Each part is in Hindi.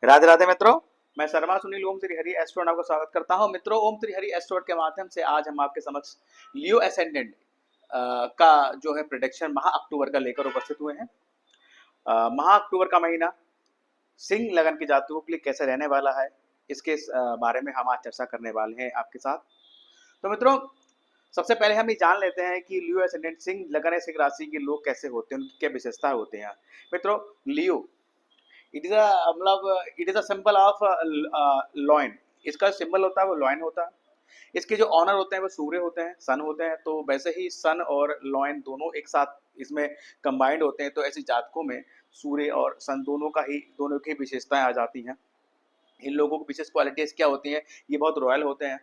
राधे राधे मित्रों। मैं शर्मा सुनील ओम श्री हरि एस्ट्रोनॉट आपका स्वागत करता हूं। मित्रों, ओम श्री हरि एस्ट्रोनॉट के माध्यम से आज हम आपके समक्ष लियो एसेंडेंट का जो है प्रेडिक्शन माह अक्टूबर का लेकर उपस्थित हुए हैं। माह अक्टूबर का महीना सिंह लगन के जातकों के लिए कैसे रहने वाला है, इसके बारे में हम आज चर्चा करने वाले हैं आपके साथ। तो मित्रों, सबसे पहले हम ये जान लेते हैं कि लियो एसेंडेंट सिंह लगन सिंह राशि के लोग कैसे होते हैं, उनकी क्या विशेषता होते हैं। मित्रों, Leo it is it is a symbol of lion. इसका सिंबल होता है वो लॉइन होता है। इसके जो ऑनर होते हैं वो सूर्य होते हैं, सन होते हैं। तो वैसे ही सन और लॉइन दोनों एक साथ इसमें कंबाइंड होते हैं, तो ऐसी जातकों में सूर्य और सन दोनों की विशेषताएं आ जाती हैं। इन लोगों की विशेष क्वालिटीज क्या होती हैं? ये बहुत रॉयल होते हैं,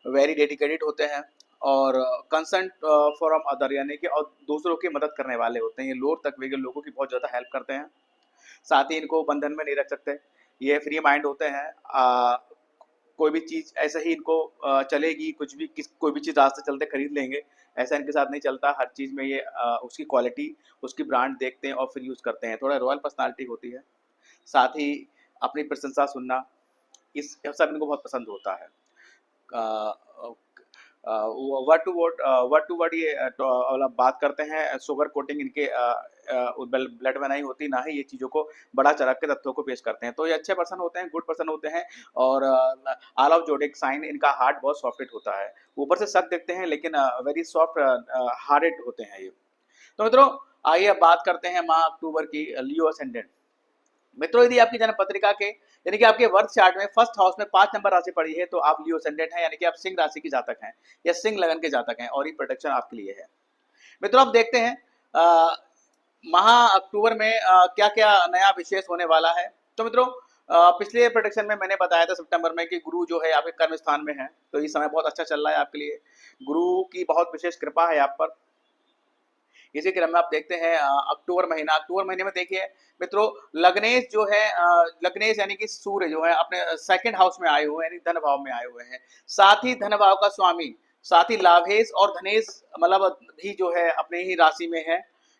वेरी डेडिकेटेड होते हैं और कंसर्न फॉर अदर, यानी कि और दूसरों की मदद करने वाले होते हैं। ये लोअर तक के लोगों की बहुत ज़्यादा हेल्प करते हैं। साथ ही इनको बंधन में नहीं रख सकते, ये फ्री माइंड होते हैं। कोई भी चीज़ ऐसे ही इनको चलेगी, कोई भी चीज़ रास्ते चलते खरीद लेंगे, ऐसा इनके साथ नहीं चलता। हर चीज़ में ये उसकी क्वालिटी, उसकी ब्रांड देखते हैं और फिर यूज़ करते हैं। थोड़ा रॉयल पर्सनालिटी होती है। साथ ही अपनी प्रशंसा सुनना, इस सब इनको बहुत पसंद होता है। वर्ड टू वर्ड ये बात करते हैं। शुगर कोटिंग इनके ब्लड में नहीं होती, ना ही ये चीज़ों को बड़ा चढ़ा के तथ्यों को पेश करते हैं। तो ये अच्छे पर्सन होते हैं, गुड पर्सन होते हैं। और ऑल ऑफ जोडिक साइन, इनका हार्ट बहुत सॉफ्टेड होता है। ऊपर से सख्त दिखते हैं लेकिन वेरी सॉफ्ट हार्टेड होते हैं ये। तो मित्रों, आइए अब बात करते हैं माह अक्टूबर की लियो असेंडेंट। मित्रों, यदि आपकी जन्म पत्रिका के यानी कि आपके बर्थ चार्ट में फर्स्ट हाउस में 5 नंबर राशि पड़ी है तो आप लियो असेंडेंट हैं, यानी कि आप सिंह राशि की जातक हैं या सिंह लगन के जातक हैं, और ये प्रोटेक्शन आपके लिए है। मित्रों, अब देखते हैं माह अक्टूबर में क्या क्या नया विशेष होने वाला है। तो मित्रों, पिछले प्रोटेक्शन में मैंने बताया था सितंबर में कि गुरु जो है आपके कर्म स्थान में है, तो इस समय बहुत अच्छा चल रहा है आपके लिए। गुरु की बहुत विशेष कृपा है आप पर। इसी क्रम में आप देखते हैं अक्टूबर महीने में देखिए मित्रों, लग्नेश जो है लग्नेश यानी कि सूर्य जो है अपने सेकंड हाउस में आए हुए हैं, यानी धन भाव में आए हुए हैं। साथ ही धन भाव का स्वामी, साथ ही लाभेश और धनेश मतलब भी जो है अपने ही राशि में है,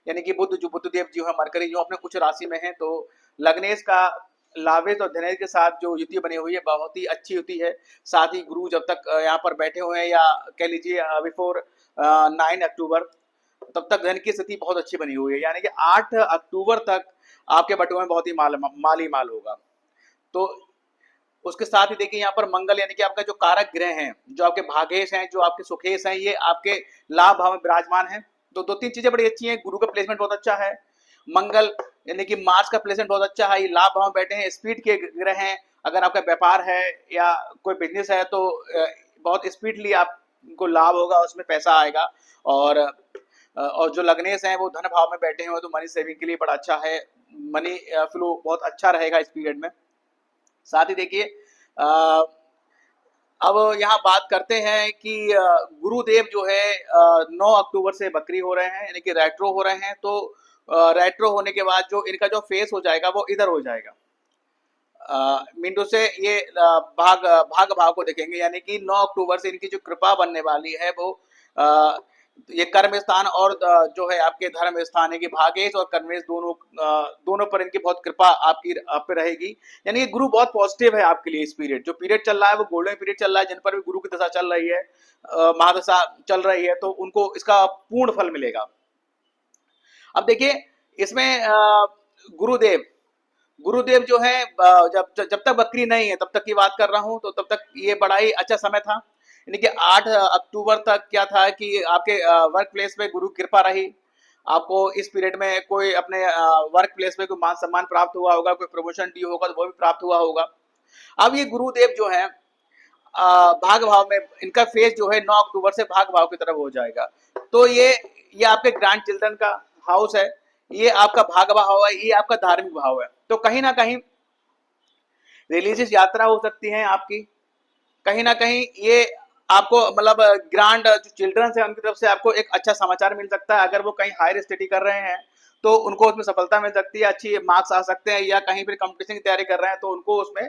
यानी कि बुद्धदेव जो है मरकरी जो अपने उच्च राशि में है। तो लग्नेश का लाभेश और धनेश के साथ जो युति बनी हुई है बहुत ही अच्छी युति है। साथ ही गुरु जब तक यहाँ पर बैठे हुए हैं, या कह लीजिए बिफोर 9 अक्टूबर, तब तक धन की स्थिति बहुत अच्छी बनी हुई है, यानी कि 8 अक्टूबर तक आपके बटुए में बहुत ही माल होगा। तो उसके साथ ही देखिए यहाँ पर मंगल यानी कि आपका जो कारक ग्रह हैं, जो आपके भागेश हैं, जो आपके सुखेश हैं, ये आपके लाभ भाव में विराजमान हैं। तो 2-3 चीजें बड़ी अच्छी हैं। गुरु का प्लेसमेंट बहुत अच्छा है, मंगल यानी कि मार्स का प्लेसमेंट बहुत अच्छा है, ये लाभ भाव में बैठे हैं, स्पीड के ग्रह हैं। अगर आपका व्यापार है या कोई बिजनेस है तो बहुत स्पीडली आपको लाभ होगा, उसमें पैसा आएगा। और जो लग्नेश हैं वो धन भाव में बैठे हुए, तो मनी सेविंग के लिए बड़ा अच्छा है। मनी फ्लो बहुत अच्छा रहेगा इस पीरियड में। साथ ही देखिए अब यहाँ बात करते हैं कि गुरुदेव जो है 9 अक्टूबर से बकरी हो रहे हैं, यानी कि रेट्रो हो रहे हैं। तो रेट्रो होने के बाद जो इनका जो फेस हो जाएगा वो इधर हो जाएगा। मिंटू से ये भाग भाव को देखेंगे, यानी कि 9 अक्टूबर से इनकी जो कृपा बनने वाली है वो ये कर्म स्थान और जो है आपके धर्म स्थान है कि भागेश और कर्मेश दोनों पर इनकी बहुत कृपा आप पे रहेगी। यानी कि गुरु बहुत पॉजिटिव है आपके लिए। इस पीरियड जो पीरियड चल रहा है वो गोल्डन पीरियड चल रहा है। जिन पर भी गुरु की दशा चल रही है, महादशा चल रही है, तो उनको इसका पूर्ण फल मिलेगा। अब देखिए इसमें गुरुदेव गुरुदेव जो है जब जब तक बकरी नहीं है तब तक की बात कर रहा हूं, तो तब तक ये बड़ा ही अच्छा समय था। यानी कि 8 अक्टूबर तक क्या था कि आपके वर्क प्लेस पे गुरु कृपा रही। आपको इस पीरियड में कोई अपने वर्क प्लेस पे कोई मान सम्मान प्राप्त हुआ होगा, कोई प्रमोशन डी होगा तो वो भी प्राप्त हुआ होगा। अब ये गुरुदेव जो है भाग भाव में, इनका फेज जो है 9 अक्टूबर से भाग भाव की तरफ हो जाएगा। तो ये आपके ग्रैंड चिल्ड्रन का हाउस है, ये आपका भाग भाव है, ये आपका धार्मिक भाव है। तो कहीं ना कहीं रिलीजियस यात्रा हो सकती है आपकी, कहीं ना कहीं ये आपको मतलब ग्रांड जो चिल्ड्रन है उनकी तरफ से आपको एक अच्छा समाचार मिल सकता है। अगर वो कहीं हायर स्टडी कर रहे हैं तो उनको उसमें सफलता मिल सकती है, अच्छी मार्क्स आ सकते हैं, या कहीं फिर कंपटीशन की तैयारी कर रहे हैं तो उनको उसमें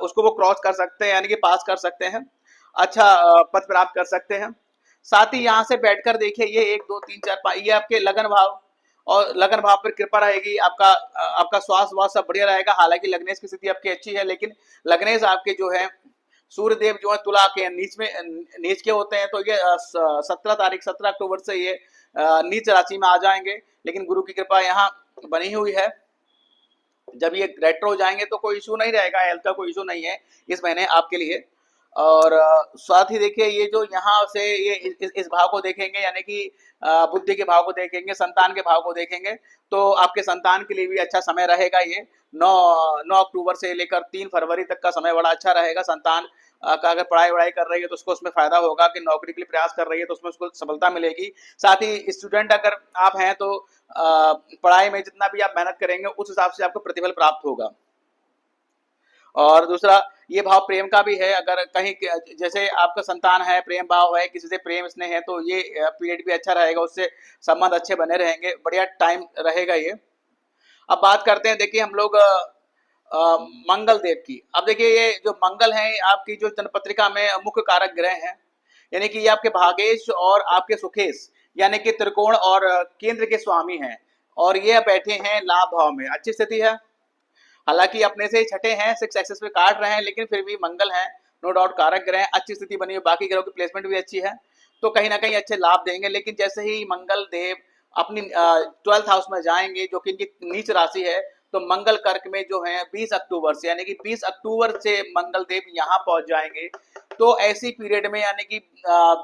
उसको वो क्रॉस कर सकते हैं, यानी कि पास कर सकते हैं, अच्छा पद प्राप्त कर सकते हैं। साथ ही यहाँ से बैठकर देखिए ये 1 2 3 4 5 ये आपके लगन भाव और लगन भाव पर कृपा रहेगी, आपका स्वास्थ्य वास्थ्य सब बढ़िया रहेगा। हालांकि लग्नेश की स्थिति आपकी अच्छी है, लेकिन लग्नेश आपके जो है सूर्य देव जो है तुला के नीच के होते हैं, तो ये 17 अक्टूबर से ये नीच राशि में आ जाएंगे। लेकिन गुरु की कृपा यहाँ बनी हुई है। जब ये रेट्रो हो जाएंगे तो कोई इशू नहीं रहेगा, हेल्थ का कोई इशू नहीं है इस महीने आपके लिए। और साथ ही देखिए ये जो यहाँ से ये इस भाव को देखेंगे, यानी कि बुद्धि के भाव को देखेंगे, संतान के भाव को देखेंगे, तो आपके संतान के लिए भी अच्छा समय रहेगा। ये 9 अक्टूबर से लेकर 3 फरवरी तक का समय बड़ा अच्छा रहेगा। संतान का अगर पढ़ाई वढ़ाई कर रही है तो उसको उसमें फायदा होगा, कि नौकरी के लिए प्रयास कर रही है तो उसमें उसको सफलता मिलेगी। साथ ही स्टूडेंट अगर आप हैं तो पढ़ाई में जितना भी आप मेहनत करेंगे उस हिसाब से आपको प्रतिफल प्राप्त होगा। और दूसरा ये भाव प्रेम का भी है। अगर कहीं जैसे आपका संतान है, प्रेम भाव है, किसी से प्रेम स्नेह है, तो ये पीरियड भी अच्छा रहेगा, उससे संबंध अच्छे बने रहेंगे, बढ़िया टाइम रहेगा ये। अब बात करते हैं, देखिए हम लोग मंगल देव की। अब देखिए ये जो मंगल है आपकी जो जन्म पत्रिका में मुख्य कारक ग्रह हैं, यानी कि ये आपके भागेश और आपके सुखेश यानी कि त्रिकोण और केंद्र के स्वामी हैं, और ये बैठे हैं लाभ भाव में, अच्छी स्थिति है। हालांकि अपने से छठे हैं, 6 एक्सेस पे काट रहे हैं, लेकिन फिर भी मंगल है, नो डाउट कारक ग्रह, अच्छी स्थिति बनी हुई, बाकी ग्रहों की प्लेसमेंट भी अच्छी है, तो कहीं ना कहीं अच्छे लाभ देंगे। लेकिन जैसे ही मंगल देव अपनी 12th हाउस में जाएंगे, जो कि इनकी नीच राशि है, तो मंगल कर्क में जो है 20 अक्टूबर से, यानी कि 20 अक्टूबर से मंगल देव यहाँ पहुंच जाएंगे। तो ऐसी पीरियड में, यानी कि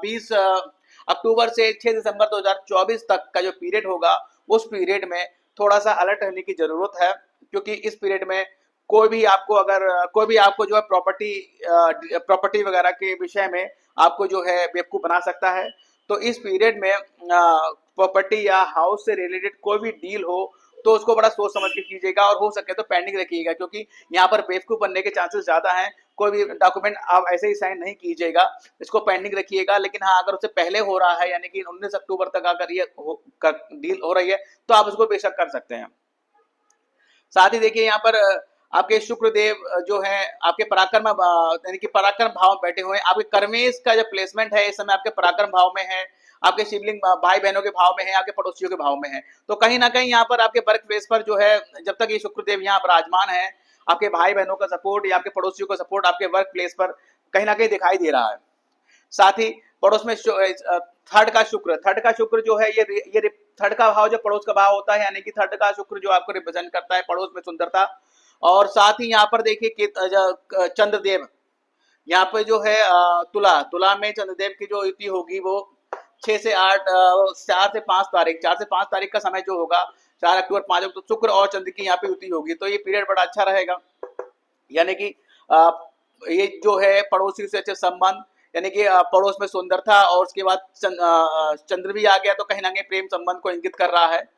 20 अक्टूबर से 6 दिसंबर 2024 तक का जो पीरियड होगा, उस पीरियड में थोड़ा सा अलर्ट रहने की जरूरत है, क्योंकि इस पीरियड में कोई भी आपको जो है प्रॉपर्टी वगैरह के विषय में आपको जो है बेवकूफ बना सकता है। तो इस पीरियड में प्रॉपर्टी या हाउस से रिलेटेड कोई भी डील हो तो उसको बड़ा सोच समझ के कीजिएगा, और हो सके तो पेंडिंग रखिएगा, क्योंकि यहाँ पर बेवकूफ बनने के चांसेस ज्यादा हैं। कोई भी डॉक्यूमेंट आप ऐसे ही साइन नहीं कीजिएगा, इसको पेंडिंग रखिएगा। लेकिन हाँ, अगर उससे पहले हो रहा है, यानी कि 19 अक्टूबर तक अगर ये डील हो रही है, तो आप उसको बेशक कर सकते हैं। साथ ही देखिए यहाँ पर आपके शुक्र देव जो है आपके पराक्रम यानी कि पराक्रम भाव में बैठे हुए हैं। आपके कर्मेश का जो प्लेसमेंट है इस समय आपके पराक्रम भाव में है, आपके शिवलिंग भाई बहनों के भाव में है, आपके पड़ोसियों के भाव में है। तो कहीं ना कहीं यहाँ पर आपके वर्क प्लेस पर जो है, जब तक ये शुक्रदेव यहाँ विराजमान है, आपके भाई बहनों का सपोर्ट या आपके पड़ोसियों का सपोर्ट आपके वर्क प्लेस पर कहीं ना कहीं दिखाई दे रहा है। साथ ही पड़ोस में थर्ड का शुक्र जो है, ये थर्ड का भाव जो पड़ोस का भाव होता है, यानी कि थर्ड का शुक्र जो आपको रिप्रेजेंट करता है पड़ोस में सुंदरता। और साथ ही यहाँ पर देखिए कि चंद्रदेव यहाँ पे जो है तुला में चंद्रदेव की जो युति होगी वो 6 से 8 4 से 5 तारीख का समय जो होगा, 4 अक्टूबर 5 अक्टूबर, शुक्र और चंद्र की यहाँ पे युति होगी। तो ये पीरियड बड़ा अच्छा रहेगा, यानी कि ये जो है पड़ोसी से अच्छे संबंध, यानी कि पड़ोस में सुंदरता, और उसके बाद चंद्र भी आ गया, तो कहीं ना कहीं प्रेम संबंध को इंगित कर रहा है।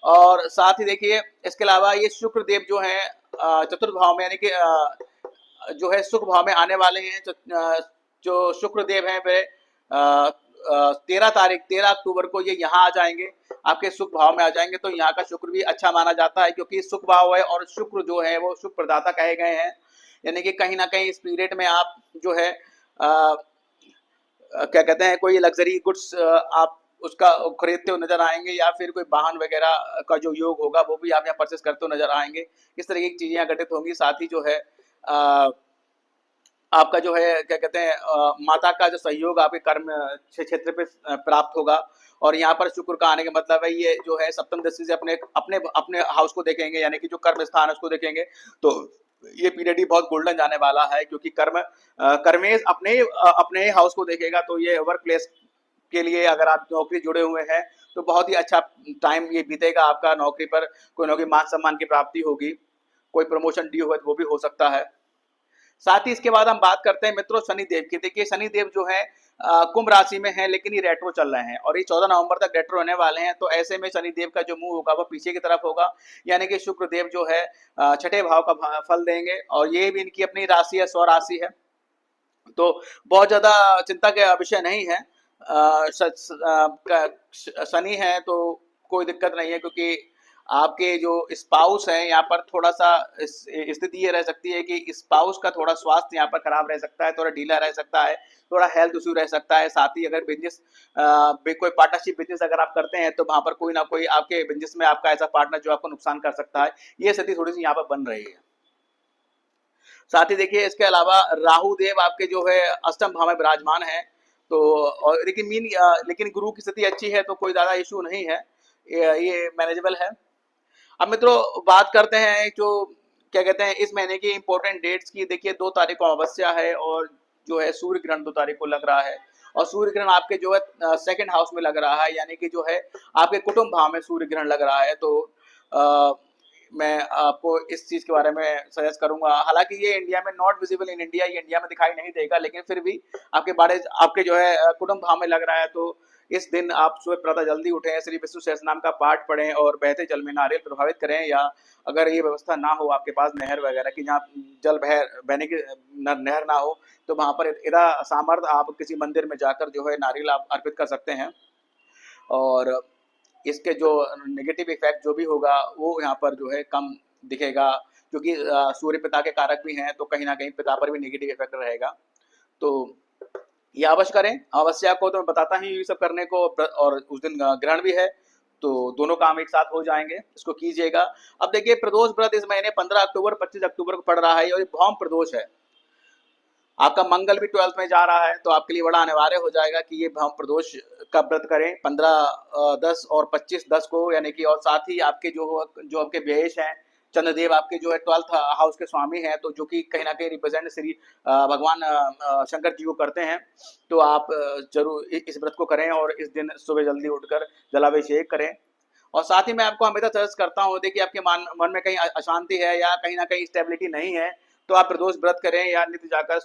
और साथ ही देखिए इसके अलावा ये शुक्र देव जो है चतुर्थ भाव में, यानी कि जो है सुख भाव में आने वाले हैं। जो शुक्र देव है वे 13 अक्टूबर को ये यहाँ आ जाएंगे, आपके सुख भाव में आ जाएंगे। तो यहाँ का शुक्र भी अच्छा माना जाता है, क्योंकि सुख भाव है और शुक्र जो है वो सुख प्रदाता कहे गए हैं। यानी कि कहीं ना कहीं इस पीरियड में आप जो है क्या कहते हैं, कोई लग्जरी गुड्स आप उसका खरीदते हुए नजर आएंगे, या फिर कोई वाहन वगैरह का जो योग होगा वो भी आप यहाँ परचेस करते हुए नजर आएंगे। इस तरीके की चीजें घटित होंगी। साथ ही जो है आपका जो है क्या कहते हैं माता का जो सहयोग आपके कर्म क्षेत्र पे प्राप्त होगा। और यहाँ पर शुक्र का आने का मतलब है ये जो है सप्तम दृष्टि से अपने अपने अपने हाउस को देखेंगे, यानी कि जो कर्म स्थान है उसको देखेंगे। तो ये पीरियड ही बहुत गोल्डन जाने वाला है, क्योंकि कर्मेश अपने हाउस को देखेगा। तो ये वर्क प्लेस के लिए अगर आप नौकरी जुड़े हुए हैं तो बहुत ही अच्छा टाइम ये बीतेगा आपका। नौकरी पर कोई नौकरी मान सम्मान की प्राप्ति होगी, कोई प्रमोशन ड्यू है तो वो भी हो सकता है। साथ ही इसके बाद हम बात करते हैं मित्रों शनि देव की। देखिए शनि देव जो है कुंभ राशि में है, लेकिन ये रेट्रो चल रहे हैं और ये 14 नवंबर तक रेट्रो होने वाले हैं। तो ऐसे में शनि देव का जो मुंह होगा वो पीछे की तरफ होगा, यानी कि शुक्र देव जो है छठे भाव का फल देंगे, और ये भी इनकी अपनी राशि है, स्व राशि है। तो बहुत ज्यादा चिंता का विषय नहीं है। शनि है तो कोई दिक्कत नहीं है, क्योंकि आपके जो स्पाउस हैं यहाँ पर थोड़ा सा स्थिति ये रह सकती है कि स्पाउस का थोड़ा स्वास्थ्य यहाँ पर खराब रह सकता है, थोड़ा ढीला रह सकता है, थोड़ा हेल्थ इशू रह सकता है। साथ ही अगर बिजनेस कोई पार्टनरशिप बिजनेस अगर आप करते हैं तो वहां पर कोई ना कोई आपके बिजनेस में आपका ऐसा पार्टनर जो आपको नुकसान कर सकता है, ये स्थिति थोड़ी सी यहाँ पर बन रही है। साथ ही देखिए इसके अलावा राहु देव आपके जो है अष्टम भाव में विराजमान है, तो और लेकिन गुरु की स्थिति अच्छी है तो कोई ज्यादा इशू नहीं है, ये मैनेजेबल है। अब मित्रों बात करते हैं जो क्या कहते हैं इस महीने की इंपॉर्टेंट डेट्स की। देखिए 2 तारीख को अमावस्या है और जो है सूर्य ग्रहण 2 तारीख को लग रहा है, और सूर्य ग्रहण आपके जो है सेकंड हाउस में लग रहा है, यानी कि जो है आपके कुटुंब भाव में सूर्य ग्रहण लग रहा है। तो आ, मैं आपको इस चीज के बारे में सजेस्ट करूंगा। हालांकि ये इंडिया में नॉट विजिबल इन इंडिया, ये इंडिया में दिखाई नहीं देगा, लेकिन फिर भी आपके जो है कुटुंब भाव में लग रहा है। तो इस दिन आप सुबह प्रातः जल्दी उठें, श्री विष्णु सहस्त्रनाम का पाठ पढ़ें और बहते जल में नारियल प्रभावित करें, या अगर ये व्यवस्था ना हो आपके पास नहर वगैरह की जहाँ जल बहने की नहर ना हो, तो वहां पर यदा सामर्थ आप किसी मंदिर में जाकर जो है नारियल आप अर्पित कर सकते हैं। और इसके जो नेगेटिव इफेक्ट जो भी होगा वो यहाँ पर जो है कम दिखेगा, क्योंकि सूर्य पिता के कारक भी हैं, तो कहीं ना कहीं पिता पर भी नेगेटिव इफेक्ट रहेगा। तो ये अवश्य करें। अमावस्या को तो मैं बताता ही ये सब करने को, और उस दिन ग्रहण भी है, तो दोनों काम एक साथ हो जाएंगे, इसको कीजिएगा। अब देखिए प्रदोष व्रत इस महीने 15 अक्टूबर 25 अक्टूबर को पड़ रहा है, और ये भौम प्रदोष है। आपका मंगल भी 12th में जा रहा है, तो आपके लिए बड़ा अनिवार्य हो जाएगा कि ये भौम प्रदोष का व्रत करें 15 10 और 25 10 को, यानी कि। और साथ ही आपके जो आपके व्ययेश हैं, चंद्रदेव आपके जो है 12th हाउस के स्वामी हैं, तो जो कि कहीं ना कहीं रिप्रेजेंट श्री भगवान शंकर जी को करते हैं। तो आप जरूर इस व्रत को करें और इस दिन सुबह जल्दी उठकर जलाभिषेक करें। और साथ ही मैं आपको हमेशा सजेस्ट करता हूँ, देखिए आपके मन में कहीं अशांति है या कहीं ना कहीं स्टेबिलिटी नहीं है, तो आप प्रदोष व्रत करें या नित्य जाकर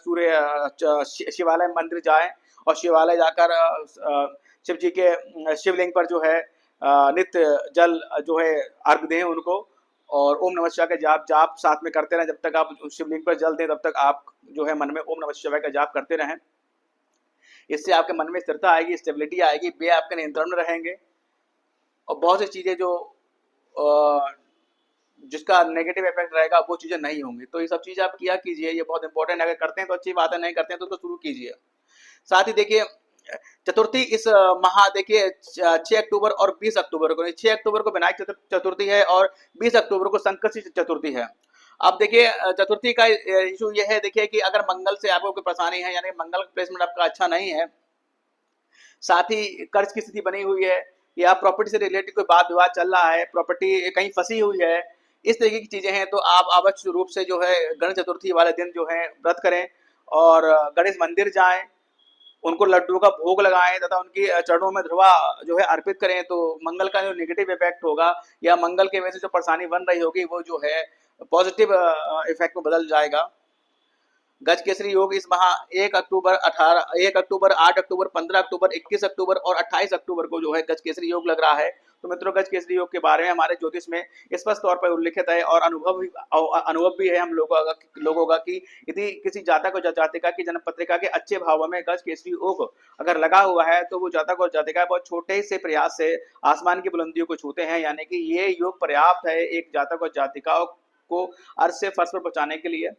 शिवालय मंदिर जाएं, और शिवालय जाकर शिव जी के शिवलिंग पर जो है नित्य जल जो है अर्घ दें उनको, और ओम नमः शिवाय का जाप साथ में करते रहें। जब तक आप शिवलिंग पर जल दें तब तक आप जो है मन में ओम नमः शिवाय का जाप करते रहें। इससे आपके मन में स्थिरता आएगी, स्टेबिलिटी आएगी, वे आपके नियंत्रण में रहेंगे, और बहुत सी चीजें जो जिसका नेगेटिव इफेक्ट रहेगा वो चीजें नहीं होंगी। तो ये सब चीज आप किया कीजिए, ये बहुत इंपॉर्टेंट है। अगर करते हैं तो अच्छी बात है, नहीं करते हैं तो उसको शुरू कीजिए। साथ ही देखिए चतुर्थी इस माह देखिए 6 अक्टूबर और 20 अक्टूबर को, 6 अक्टूबर को विनायक चतुर्थी है और 20 अक्टूबर को संकष्टी चतुर्थी है। अब देखिए चतुर्थी का इशू ये है, देखिए कि अगर मंगल से आपको कोई परेशानी है, यानी मंगल प्लेसमेंट आपका अच्छा नहीं है, साथ ही कर्ज की स्थिति बनी हुई है, या प्रॉपर्टी से रिलेटेड कोई बात विवाद चल रहा है, प्रॉपर्टी कहीं फंसी हुई है, इस तरीके की चीजें हैं, तो आप आवश्यक रूप से जो है गणेश चतुर्थी वाले दिन जो है व्रत करें और गणेश मंदिर जाएं, उनको लड्डू का भोग लगाएं तथा उनकी चरणों में ध्रुवा जो है अर्पित करें। तो मंगल का जो नेगेटिव इफेक्ट होगा या मंगल की वजह से जो परेशानी बन रही होगी वो जो है पॉजिटिव इफेक्ट में बदल जाएगा। गज केसरी योग इस माह 1 अक्टूबर 8 अक्टूबर 15 अक्टूबर 21 अक्टूबर और 28 अक्टूबर को जो है गज केसरी योग लग रहा है। तो मित्रों गज केसरी योग के बारे में हमारे ज्योतिष में स्पष्ट तौर पर उल्लिखित है, और अनुभव भी है हम लोगों का कि यदि किसी जातक और जातिका की जन्म पत्रिका के अच्छे भाव में गज केसरी योग अगर लगा हुआ है, तो वो जातक और जातिका बहुत छोटे से प्रयास से आसमान की बुलंदियों को छूते हैं, यानी कि ये योग पर्याप्त है एक जातक और जातिका को अर्श से फर्श पर पहुंचाने के लिए।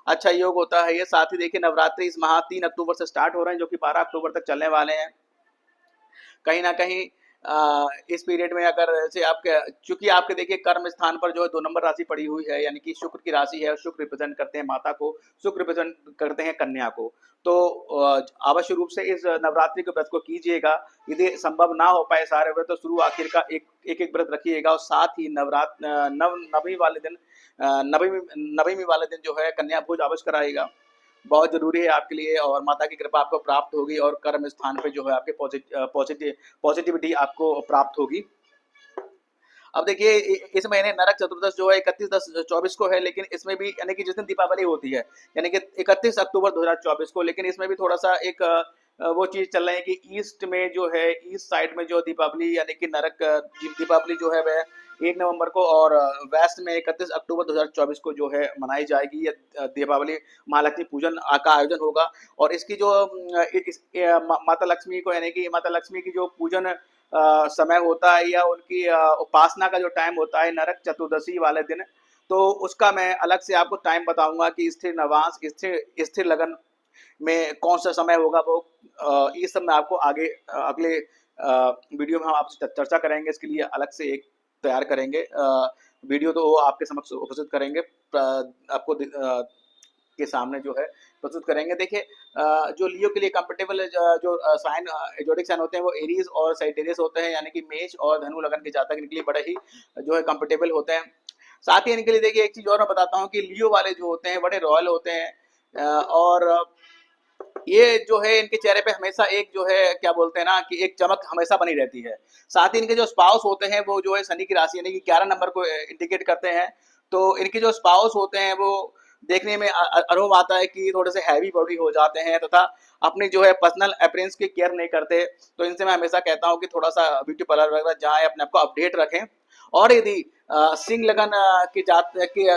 अच्छा योग होता है ये। साथ ही देखिए नवरात्रि इस माह 3 अक्टूबर से स्टार्ट हो रहे हैं, जो कि 12 अक्टूबर तक चलने वाले हैं। कहीं ना कहीं इस पीरियड में अगर जैसे आपके चूंकि आपके देखिए कर्म स्थान पर जो है 2 नंबर राशि पड़ी हुई है, यानी कि शुक्र की राशि है, और शुक्र रिप्रेजेंट करते हैं माता को, शुक्र रिप्रेजेंट करते हैं कन्या को। तो अवश्य रूप से इस नवरात्रि के व्रत को कीजिएगा। यदि संभव ना हो पाए सारे व्रत, तो शुरू आखिर का एक व्रत रखिएगा, और साथ ही नवमी वाले दिन नवमी वाले दिन जो है कन्या भोज अवश्य कराइएगा, बहुत जरूरी है आपके लिए, और माता की कृपा आपको प्राप्त होगी, और कर्म स्थान पे जो है आपके पॉजिटिविटी आपको प्राप्त होगी। अब देखिए इस महीने नरक चतुर्दश जो है 31/10/24 को है, लेकिन इसमें भी यानी कि जिस दिन दीपावली होती है, यानी कि 31 अक्टूबर 2024 को, लेकिन इसमें भी थोड़ा सा एक वो चीज चल रही है कि ईस्ट में जो है ईस्ट साइड में जो दीपावली यानी कि नरक दीपावली जो है वह 1 नवंबर को, और वेस्ट में 31 अक्टूबर 2024 को जो है मनाई जाएगी। यह दीपावली महालक्ष्मी पूजन का आयोजन होगा, और इसकी जो माता लक्ष्मी को यानी कि माता लक्ष्मी की जो पूजन समय होता है या उनकी उपासना का जो टाइम होता है नरक चतुर्दशी वाले दिन, तो उसका मैं अलग से आपको टाइम बताऊंगा कि स्थिर नवांश स्थिर स्थिर लगन में कौन सा समय होगा वो, ये सब मैं आपको आगे अगले वीडियो में हम आपसे चर्चा करेंगे। इसके लिए अलग से एक तैयार करेंगे वीडियो, तो वो आपके समक्ष उपस्थित करेंगे, आपको के सामने जो है प्रस्तुत करेंगे। देखिए जो लियो के लिए कंफर्टेबल जो साइन जोडिक साइन होते हैं वो एरीज और साइटेरियस होते हैं, यानी कि मेष और धनु लगन के जातक इनके लिए बड़े ही जो है कंफर्टेबल होते हैं। साथ ही इनके लिए देखिए एक चीज और मैं बताता हूँ कि लियो वाले जो होते हैं बड़े रॉयल होते हैं, और ये जो है इनके चेहरे पे हमेशा एक जो है क्या बोलते हैं ना कि एक चमक हमेशा बनी रहती है। साथ ही इनके जो स्पाउस होते हैं वो जो है शनि की राशि यानी कि 11 नंबर को इंडिकेट करते हैं। तो इनके जो स्पाउस होते हैं वो देखने में अनुभव आता है कि थोड़े से हैवी बॉडी हो जाते हैं तथा अपनी जो है पर्सनल अपीयरेंस की केयर नहीं करते। तो इनसे मैं हमेशा कहता हूँ कि थोड़ा सा ब्यूटी पार्लर वगैरह जाएं, अपने आप को अपडेट रखें। और यदि सिंह लगन की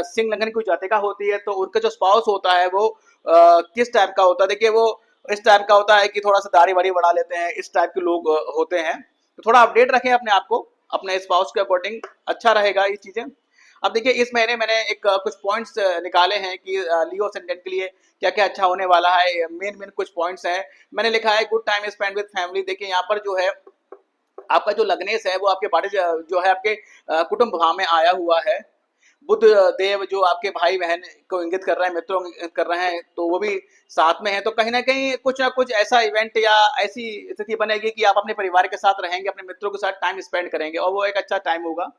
सिंह लगन की जातिका होती है तो उनका जो स्पाउस होता है वो किस टाइप का होता है, देखिए वो इस टाइप का होता है कि थोड़ा सा दाढ़ी वाड़ी बढ़ा लेते हैं, इस टाइप के लोग होते हैं। तो थोड़ा अपडेट रखें अपने आप को अपने स्पाउस के अकॉर्डिंग, अच्छा रहेगा ये चीजें। अब देखिए इस महीने मैंने एक कुछ पॉइंट्स निकाले हैं कि लियो असेंडेंट के लिए क्या क्या अच्छा होने वाला है। मेन मेन कुछ पॉइंट्स हैं मैंने लिखा है। Good time spend with family, देखिए यहाँ पर जो है आपका जो लग्नेश है वो आपके बाड़ी जो है आपके कुटुंब भाव में आया हुआ है। बुध देव जो आपके भाई बहन को इंगित कर रहे हैं, मित्रों को इंगित कर रहे हैं, तो वो भी साथ में है। तो कहीं ना कहीं कुछ ना कुछ ऐसा इवेंट या ऐसी स्थिति बनेगी कि आप अपने परिवार के साथ रहेंगे, अपने मित्रों के साथ टाइम स्पेंड करेंगे और वो एक अच्छा टाइम होगा।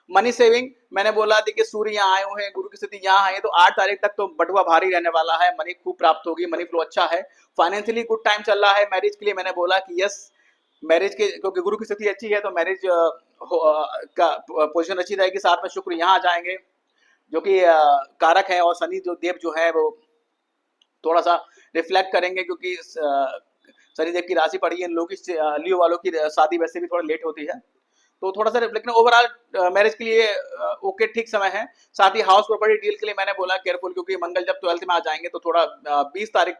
मनी सेविंग मैंने बोला देखिए सूर्य यहाँ आए हुए हैं, गुरु की स्थिति यहाँ आई है, तो 8 तारीख तक तो बटुआ भारी रहने वाला है, मनी खूब प्राप्त होगी, मनी फ्लो अच्छा है। फाइनेंशियली गुड टाइम चल रहा है। मैरिज के लिए मैंने बोला कि यस, मैरिज के क्योंकि गुरु की स्थिति अच्छी है तो मैरिज का पोजीशन अच्छी रहेगी। साथ में शुक्र यहाँ आ जाएंगे जो कि कारक है, और शनि जो देव जो है वो थोड़ा सा रिफ्लेक्ट करेंगे क्योंकि शनि देव की राशि पड़ी है। इन लोगों की लियो वालों की शादी वैसे भी थोड़ा लेट होती है, तो थोड़ा सा लेकिन ओवरऑल मैरिज के लिए ओके ठीक समय है। साथ ही हाउस प्रॉपर्टी डील के लिए मैंने बोला केयरफुल, क्योंकि मंगल जब 12th में आ जाएंगे तो थोड़ा 20 तारीख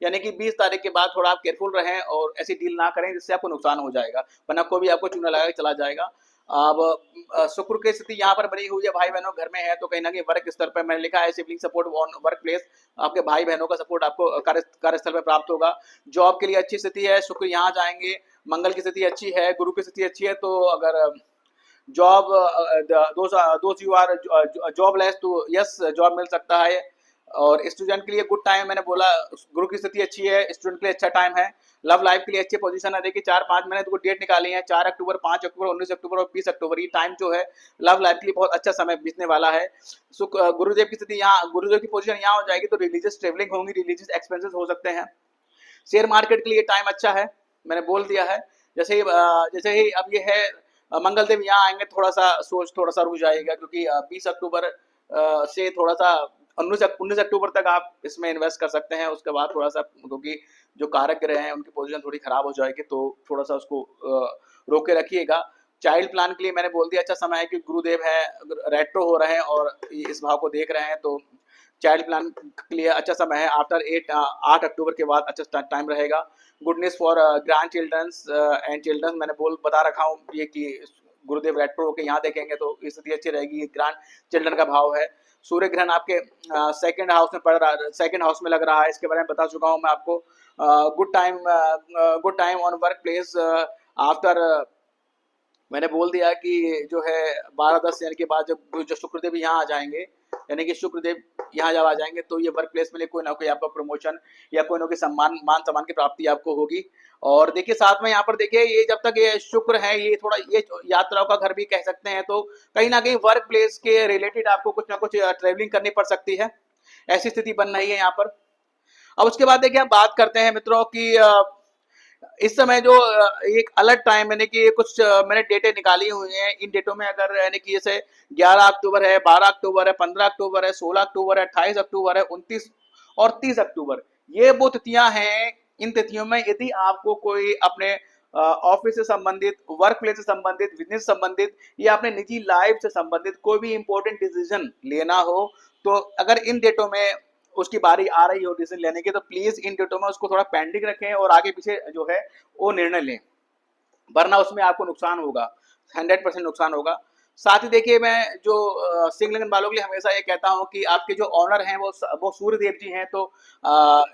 यानी कि 20 तारीख के बाद थोड़ा आप केयरफुल रहें और ऐसी डील ना करें जिससे आपको नुकसान हो जाएगा, वरना कोई भी आपको चूना लगा के चला जाएगा। अब शुक्र की स्थिति यहाँ पर बनी हुई है, भाई बहनों घर में है, तो कहीं ना कहीं वर्क स्तर पर मैंने लिखा है sibling support on work place, आपके भाई बहनों का सपोर्ट आपको कार्यस्थल पर प्राप्त होगा। जॉब के लिए अच्छी स्थिति है, शुक्र यहाँ जाएंगे, मंगल की स्थिति अच्छी है, गुरु की स्थिति अच्छी है। तो अगर जॉब दोस्त यू आर जॉबलेस तो यस जॉब मिल सकता है। और स्टूडेंट के लिए गुड टाइम मैंने बोला, गुरु की स्थिति अच्छी है, स्टूडेंट के लिए अच्छा टाइम है। लव लाइफ के लिए अच्छी पोजीशन है। देखिए 4-5 मैंने तो डेट निकाली है, 4 अक्टूबर, 5 अक्टूबर, 19 अक्टूबर और 20 अक्टूबर, ये टाइम जो है लव लाइफ के लिए बहुत अच्छा समय बीतने वाला है। गुरुदेव की स्थिति यहाँ, गुरुदेव की पोजीशन यहाँ हो जाएगी तो रिलीजियस ट्रेवलिंग होंगी, रिलीजियस एक्सपेंसेस हो सकते हैं। शेयर मार्केट के लिए टाइम अच्छा है, मैंने बोल दिया है। जैसे ही अब ये है मंगल देव यहाँ आएंगे, थोड़ा सा सोच थोड़ा सा रुक जाएगा, क्योंकि 20 अक्टूबर से थोड़ा सा 19 अक्टूबर तक आप इसमें इन्वेस्ट कर सकते हैं। उसके बाद थोड़ा सा क्योंकि जो कारक ग्रह हैं उनकी पोजीशन थोड़ी खराब हो जाएगी, तो थोड़ा सा उसको रोक के रखिएगा। चाइल्ड प्लान के लिए मैंने बोल दिया अच्छा समय है कि गुरुदेव है रेट्रो हो रहे हैं और इस भाव को देख रहे हैं, तो चाइल्ड प्लान के लिए अच्छा समय है। आफ्टर 8 अक्टूबर के बाद अच्छा टाइम रहेगा। Goodness for grand childrens and childrens मैंने बता रखा हूँ ये कि गुरुदेव रेट्रो के यहाँ देखेंगे तो स्थिति अच्छी रहेगी, ग्रैंड चिल्ड्रन का भाव है। सूर्य ग्रहण आपके सेकंड हाउस में पड़ रहा, सेकंड हाउस में लग रहा है, इसके बारे में बता चुका हूँ मैं आपको। Good time on work place after मैंने बोल दिया कि जो है 12-10 यानी के बाद जब जो शुक्रदेव यहाँ आ जाएंगे, यानी कि शुक्रदेव यहाँ जब आ जाएंगे तो ये वर्क प्लेस में कोई ना कोई आपका प्रमोशन या कोई ना कोई मान सम्मान की प्राप्ति आपको होगी। और देखिए साथ में यहाँ पर देखिए ये जब तक ये शुक्र है ये थोड़ा ये यात्राओं का घर भी कह सकते हैं, तो कहीं ना कहीं वर्क प्लेस के रिलेटेड आपको कुछ ना कुछ ट्रेवलिंग करनी पड़ सकती है, ऐसी स्थिति बन रही है यहाँ पर। अब उसके बाद देखिए हम बात करते हैं मित्रों की इस समय जो एक अलग टाइम यानी कि कुछ मैंने डेटे निकाली हुई हैं। इन डेटों में अगर यानी कि जैसे 11 अक्टूबर है, 12 अक्टूबर है, 15 अक्टूबर है, 16 अक्टूबर है, 28 अक्टूबर है, 29 और 30 अक्टूबर, ये वो तिथियां हैं। इन तिथियों में यदि आपको कोई अपने ऑफिस से संबंधित, वर्क प्लेस से संबंधित, बिजनेस से संबंधित या अपने निजी लाइफ से संबंधित कोई भी इंपॉर्टेंट डिसीजन लेना हो, तो अगर इन डेटों में उसकी बारी आ रही हो डिसीजन लेने की, तो प्लीज इन डेटों में उसको थोड़ा पेंडिंग रखें और आगे पीछे जो है वो निर्णय लें। वरना उसमें आपको नुकसान होगा, 100% नुकसान होगा। साथ ही देखिए, मैं जो सिंह लगन वालों के लिए हमेशा ये कहता हूँ कि आपके जो ऑनर हैं वो सूर्य देव जी हैं, तो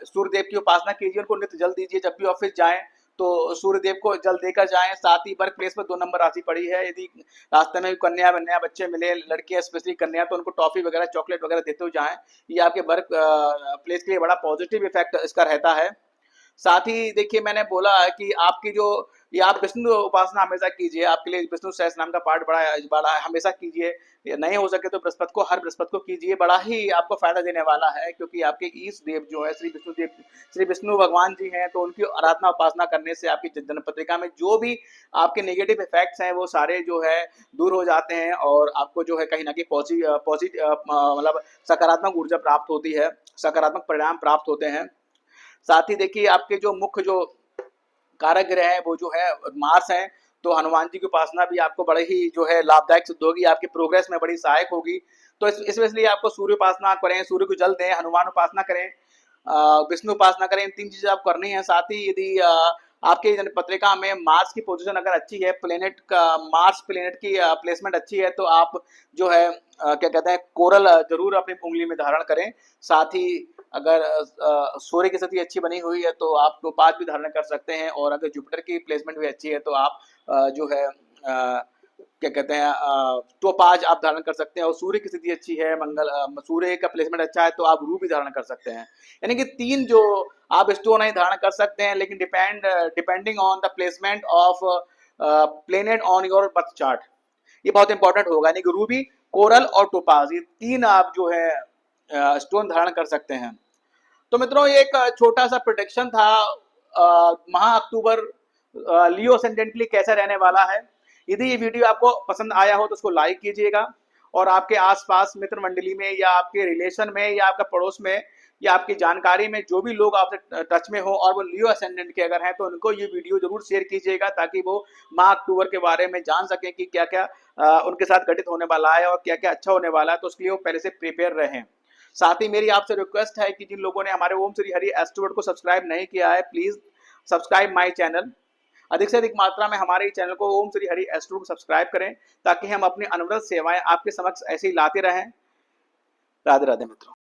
सूर्य देव की उपासना कीजिए, उनको नित्य जल दीजिए, जब भी ऑफिस जाएँ तो सूर्य देव को जल देकर जाएँ। साथ ही वर्क प्लेस में 2 नंबर राशि पड़ी है, यदि रास्ते में कन्या-वन्या बच्चे मिले, लड़कियाँ स्पेशली कन्या, तो उनको टॉफ़ी वगैरह, चॉकलेट वगैरह देते हुए जाएँ। ये आपके वर्क प्लेस के लिए बड़ा पॉजिटिव इफ़ेक्ट इसका रहता है। साथ ही देखिए, मैंने बोला है कि आपकी जो ये आप विष्णु उपासना हमेशा कीजिए, आपके लिए विष्णु सहस्त्र नाम का पाठ बड़ा हमेशा कीजिए। ये नहीं हो सके तो बृहस्पति को, हर बृहस्पति को कीजिए, बड़ा ही आपको फायदा देने वाला है, क्योंकि आपके ईश देव जो है श्री विष्णु देव, श्री विष्णु भगवान जी हैं, तो उनकी आराधना उपासना करने से आपकी जन्म पत्रिका में जो भी आपके नेगेटिव इफेक्ट्स हैं वो सारे जो है दूर हो जाते हैं, और आपको जो है कहीं ना कहीं पॉजिटिव मतलब सकारात्मक ऊर्जा प्राप्त होती है, सकारात्मक परिणाम प्राप्त होते हैं। साथ ही देखिए, आपके जो मुख्य जो कारक ग्रह है वो जो है मार्स है, तो हनुमान जी की उपासना भी आपको बड़े ही जो है लाभदायक सिद्ध होगी, आपके प्रोग्रेस में बड़ी सहायक होगी। तो इस वजह से आपको सूर्य उपासना करें, सूर्य को जल दें, हनुमान उपासना करें, विष्णु उपासना करें, इन 3 चीजें आपको करनी है। साथ ही यदि आपके जन्म पत्रिका में मार्स की पोजीशन अगर अच्छी है, प्लेनेट का मार्स प्लेनेट की प्लेसमेंट अच्छी है, तो आप जो है क्या कहते हैं, कोरल जरूर अपनी उंगली में धारण करें। साथ ही अगर सूर्य की स्थिति अच्छी बनी हुई है तो आप टोपाज भी धारण कर सकते हैं, और अगर जुपिटर की प्लेसमेंट भी अच्छी है तो आप जो है क्या कहते हैं, टोपाज आप धारण कर सकते हैं। और सूर्य की स्थिति अच्छी है, सूर्य का प्लेसमेंट अच्छा है तो आप रू भी धारण कर सकते हैं। यानी कि 3 जो आप स्टोन नहीं धारण कर सकते हैं, लेकिन depending on the placement of planet on your birth chart, ये बहुत इंपॉर्टेंट होगा। यानी कि रूबी, कोरल और टोपाज, ये 3 आप जो है स्टोन धारण कर सकते हैं। तो मित्रों, ये एक छोटा सा प्रोटेक्शन था माह अक्टूबर लियो असेंडेंट के लिए कैसा रहने वाला है। यदि ये वीडियो आपको पसंद आया हो तो उसको लाइक कीजिएगा, और आपके आसपास मित्र मंडली में या आपके रिलेशन में या आपका पड़ोस में या आपकी जानकारी में जो भी लोग आपसे टच में हो और वो लियो असेंडेंट के अगर हैं, तो उनको ये वीडियो जरूर शेयर कीजिएगा, ताकि वो माह अक्टूबर के बारे में जान सकें कि क्या क्या उनके साथ घटित होने वाला है और क्या क्या अच्छा होने वाला है, तो उसके लिए वो पहले से प्रिपेयर रहें। साथ ही मेरी आपसे रिक्वेस्ट है कि जिन लोगों ने हमारे ओम श्री हरि एस्ट्रोवर्ड को सब्सक्राइब नहीं किया है, प्लीज सब्सक्राइब माय चैनल। अधिक से अधिक मात्रा में हमारे चैनल को ओम श्री हरि एस्ट्रोवर्ड को सब्सक्राइब करें, ताकि हम अपनी अनवरत सेवाएं आपके समक्ष ऐसे ही लाते रहें। राधे राधे मित्रों।